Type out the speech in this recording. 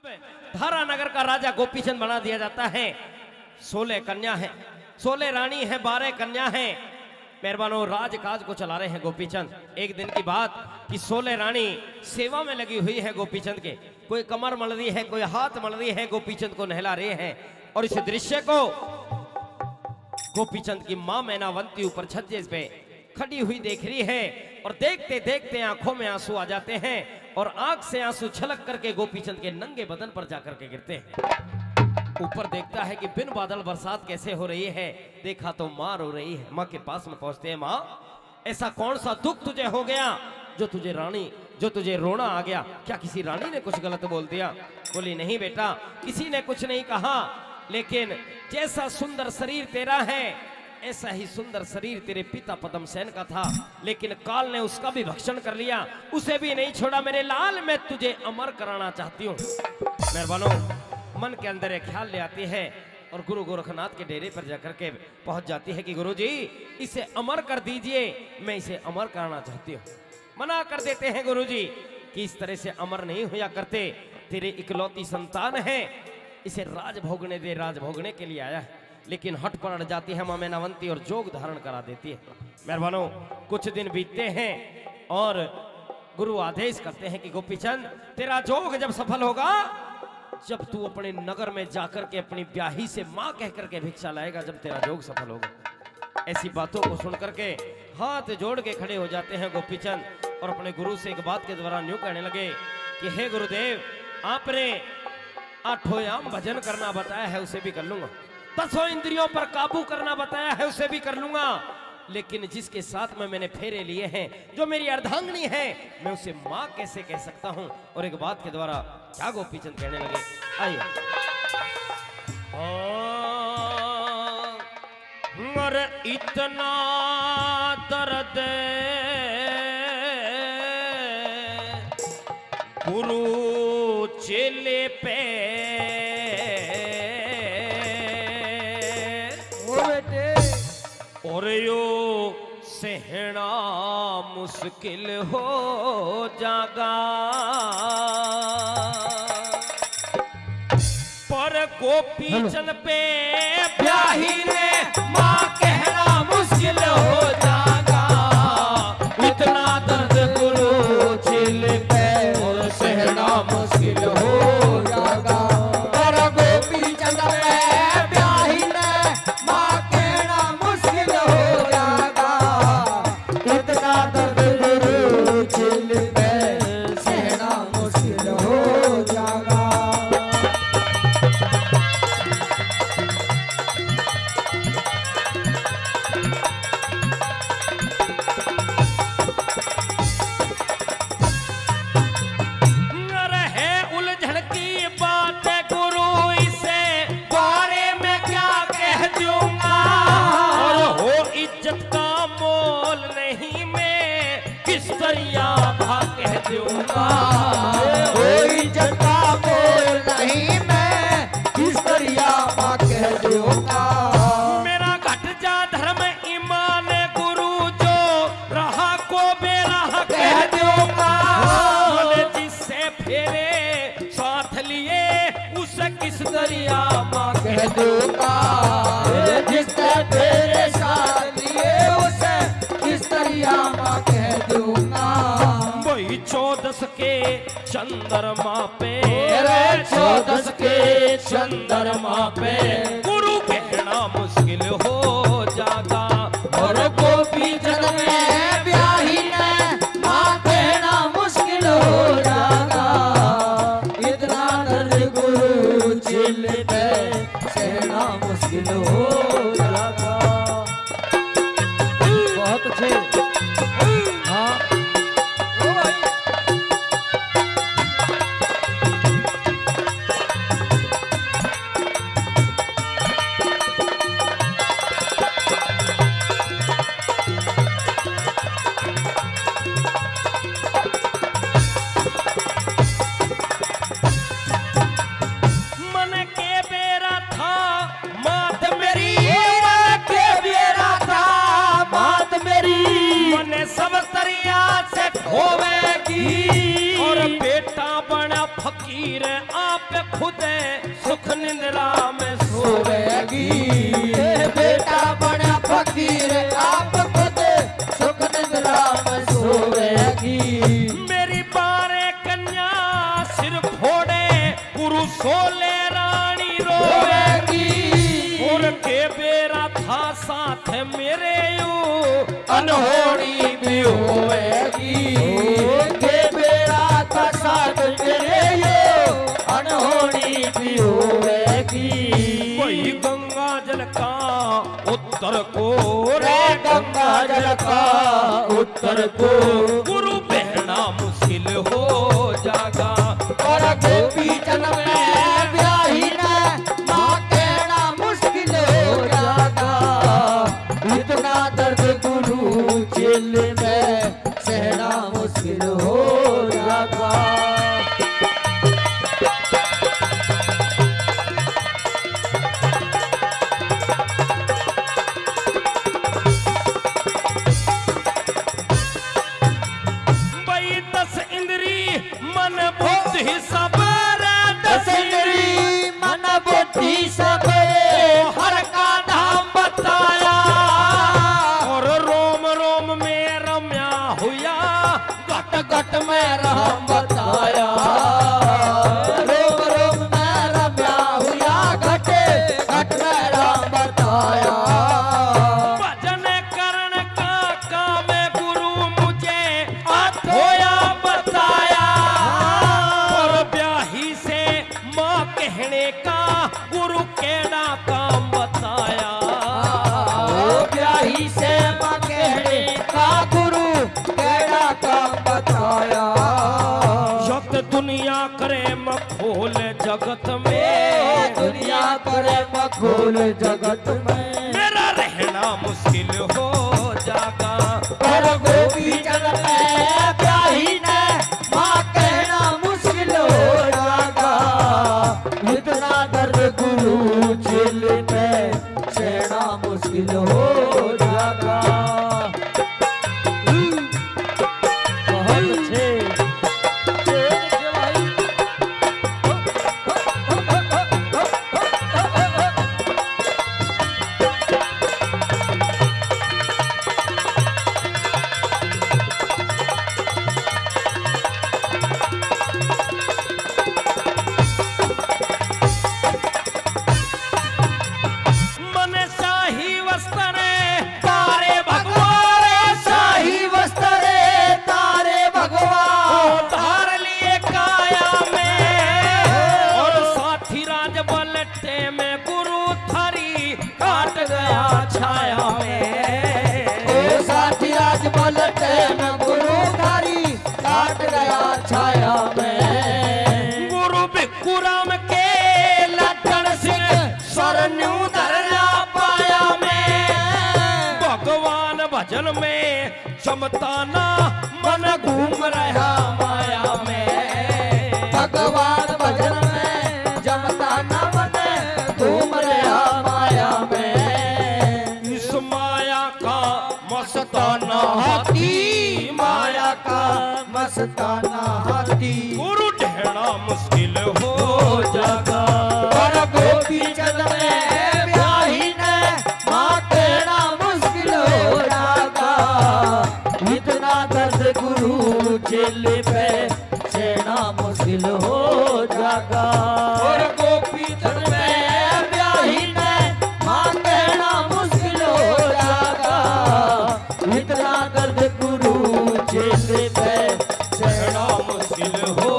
धारा नगर का राजा गोपीचंद बना दिया जाता है। 16 कन्या है, 16 रानी है, 12 कन्या है। मेहरबानों, राजकाज को चला रहे हैं गोपीचंद। एक दिन की बात कि 16 रानी सेवा में लगी हुई है गोपीचंद के। कोई कमर मल रही है, कोई हाथ मल रही है, गोपीचंद को नहला रहे हैं। और इस दृश्य को गोपीचंद की मां मैनावंती ऊपर छज्जे पे खड़ी हुई देख रही है। और देखते देखते आंखों में आंसू आ जाते हैं और आंख से आंसू छलक करके गोपीचंद के नंगे बदन पर जाकर के गिरते हैं। ऊपर देखता है कि बिन बादल बरसात कैसे हो रही है। देखा तो मां रो रही है। मां के पास में पहुंचते हैं। मां, ऐसा कौन सा दुख तुझे हो गया जो तुझे रोना आ गया? क्या किसी रानी ने कुछ गलत बोल दिया? बोली, नहीं बेटा, किसी ने कुछ नहीं कहा, लेकिन जैसा सुंदर शरीर तेरा है ऐसा ही सुंदर शरीर तेरे पिता पद्मसेन का था, लेकिन काल ने उसका भी भक्षण कर लिया, उसे भी नहीं छोड़ा। मेरे लाल, मैं तुझे अमर कराना चाहती हूँ। मेहरबानों, मन के अंदर एक ख्याल ले आती है और गुरु गोरखनाथ के डेरे पर जाकर के पहुंच जाती है कि गुरुजी, इसे अमर कर दीजिए, मैं इसे अमर कराना चाहती हूँ। मना कर देते हैं गुरुजी कि इस तरह से अमर नहीं होया करते, तेरे इकलौती संतान है, इसे राज भोगने दे, राज भोगने के लिए आया है। लेकिन हट पर अड़ जाती है मां मैनावंती और जोग धारण करा देती है। मेहरबानों, कुछ दिन बीतते हैं और गुरु आदेश करते हैं कि गोपीचंद, तेरा जोग जब सफल होगा, जब तू अपने नगर में जाकर के अपनी ब्याही से मां कह करके भिक्षा लाएगा, जब तेरा जोग सफल होगा। ऐसी बातों को सुन करके हाथ जोड़ के खड़े हो जाते हैं गोपीचंद और अपने गुरु से एक बात के दौरान यूं कहने लगे कि हे गुरुदेव, आपने 8 याम भजन करना बताया है, उसे भी कर लूंगा। 10 इंद्रियों पर काबू करना बताया है, उसे भी कर लूंगा। लेकिन जिसके साथ में मैंने फेरे लिए हैं, जो मेरी अर्धांगिनी है, मैं उसे मां कैसे कह सकता हूं? और एक बात के द्वारा क्या गोपीचंद कहने लगे, आइए। और इतना दर्द गुरु चेले पे और यो सहना मुश्किल हो जागा। पर गोपीचंद पे ब्याही ने मां कहना मुश्किल हो जागा। इतना दर्द गुरु चिल पे और सहना मुश्किल हो जागा। पर गोपीचंद पे ब्याही ने मां कहना मुश्किल हो जागा। इतना दर्द गुरु चिल पे सहना मुश्किल हो जागा। कोई जता बोल नहीं, मैं किस दरिया मां कह दूंगा। मेरा घट जा धर्म ईमान गुरु, जो रहा को बेराह कह दूंगा। जिससे फेरे साथ लिए उसे किस दरिया मां कह दूंगा। जिससे फेरे साथ लिए उसे किस दरिया मां कह दूंगा। 14 के चंद्रमा पे, 14 के चंद्रमा पे गुरु कहना मुश्किल हो जागा। और गोपीचंद में ब्याही ने मां कहना मुश्किल हो जागा। इतना दर्द गुरु चिल पे सहना मुश्किल हो जागा। बहुत अच्छे, हाँ मन के बेरा था मात मेरी फकीर आप खुद सुख निंद्रा में सोवेगी। बेटा बड़ा फकीर आप खुद सुख निंद्रा में सोवेगी। मेरी बारे कन्या सिर फोड़े गुरु सोले रानी रोवेगी। और के बेरा था साथ मेरे यू अनहोनी भी होवेगी। के बेरा था साथ मेरे ये अनहोनी भी होवेगी। वही गंगा जल का उत्तर को रे गंगा जल का उत्तर को गुरु बहना मुश्किल हो जागा। और गोपी जन्म में ब्याही ने माँ कहना मुश्किल हो जागा। इतना दर्द गुरु जेल में सहना मुश्किल हो जागा। भाई 10 इंद्री मन बुद्धि सब दस इंद्री मन बुद्धि सब हर का धाम बताया। और रोम रोम में रम्या हुआ घट घट में राम बताया। रोम रोम में रम्या हुआ घट घट में राम बताया। भजन करण का काम गुरु मुझे अथोया बताया। और ब्याही से माँ कहने का गुरु केड़ा काम बताया। ब्याही से माँ कहने का गुरु केड़ा काम बताया। जगत दुनिया करे मखोल जगत में दुनिया करे मखोल जगत में मेरा रहना मुश्किल हो जागा। पर गोपी जन में ब्याही ने माँ कहना मुश्किल हो जागा। इतना दर्द गुरु जेल में सहना मुश्किल हो जागा। बहुत अच्छे मन शाही वस्त्र तारे भगवान शाही वस्त्र तारे भगवान धार लिए काया में। और साथी राज बलटे में गुरु थरी काट गया छाया में। साथी राज बलटे में गुरु धारी काट गया छाया में। गुरु भिक्खुराम के लखन सिंह सरन्यू धरना पाया में। भगवान भजन में चमताना मन घूम रहा माया में। भगवान भजन में जमता न मन घूम रहा माया में। इस माया का मस्ताना हाथी माया का मस्ताना हाथी गुरु ढहना मुश्किल हो जागा। और गोपी जन में ब्याही ने माँ कहना मुश्किल हो जागा। इतना दर्द गुरु जेल पे सहना मुश्किल हो जागा। और गोपी जन में ब्याही ने माँ कहना मुश्किल हो जागा। इतना दर्द गुरु जेल पे सहना मुश्किल हो